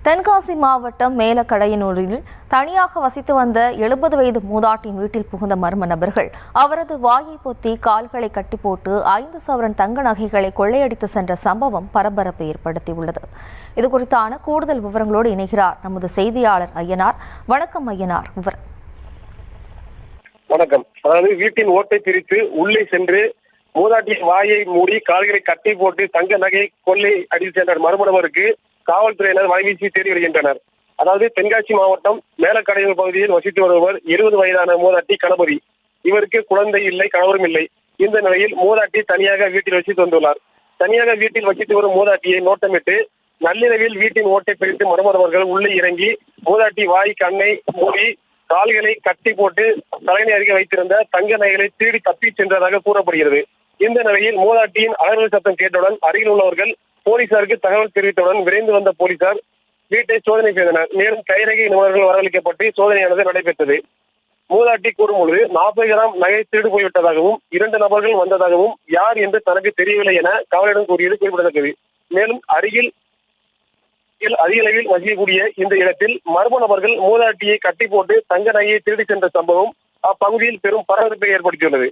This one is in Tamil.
தென்காசி மாவட்டம் மேலக்கடையனூரில் தனியாக வசித்து வந்த 70 வயது மூதாட்டியின் வீட்டில் புகுந்த மர்ம நபர்கள் அவரது வாயை பொத்தி கால்களை கட்டி போட்டு 5 சவரன் தங்க நகைகளை கொள்ளையடித்து சென்ற சம்பவம் பரபரப்பை ஏற்படுத்தியுள்ளது. இதுகுறித்தான கூடுதல் விவரங்களோடு இணைகிறார் நமது செய்தியாளர் ஐயனார். வணக்கம் ஐயனார். வணக்கம். அதாவது வீட்டின் ஓட்டை பிரித்து உள்ளே சென்று மூதாட்டியின் வாயை மூடி கால்களை கட்டி போட்டு தங்க நகை கொள்ளை அடித்து சென்ற மர்ம நபருக்கு காவல்துறையினர் வலைவீசி தேடி வருகின்றனர். அதாவது தென்காசி மாவட்டம் மேலக்கடையூர் பகுதியில் வசித்து வருபவர் 20 வயதான மூதாட்டி கணபதி. இவருக்கு குழந்தை இல்லை, கணவரும் இல்லை. இந்த நிலையில் மூதாட்டி தனியாக வீட்டில் வசித்து வந்துள்ளார். தனியாக வீட்டில் வசித்து வரும் மூதாட்டியை நோட்டமிட்டு நள்ளிரவில் வீட்டின் ஓட்டை பிரித்து மர்ம நபர்கள் உள்ளே இறங்கி மூதாட்டி வாய் கண்ணை மூடி கால்களை கட்டி போட்டு தலைமை அருகே வைத்திருந்த தங்க நகைகளை திருடி தப்பி சென்றதாக கூறப்படுகிறது. இந்த நிலையில் மூதாட்டியின் அலறல் சத்தம் கேட்டவுடன் அருகில் உள்ளவர்கள் போலீசாருக்கு தகவல் தெரிவித்தவுடன் விரைந்து வந்த போலீசார் வீட்டை சோதனை செய்தனர். மேலும் கைரேகை நிபுணர்கள் வரவழைக்கப்பட்டு சோதனையானது நடைபெற்றது. மூதாட்டி கூறும்பொழுது 40 கிராம் நகை திருடு போய்விட்டதாகவும் 2 நபர்கள் வந்ததாகவும் யார் என்று தனக்கு தெரியவில்லை என காவலிடம் கூறியது குறிப்பிடத்தக்கது. மேலும் அதிக அளவில் வசிக்கக்கூடிய இந்த இடத்தில் மர்ம நபர்கள் மூதாட்டியை கட்டி போட்டு தங்க நகையை திருடி சென்ற சம்பவம் அப்பகுதியில் பெரும் பரபரப்பை ஏற்படுத்தியுள்ளது.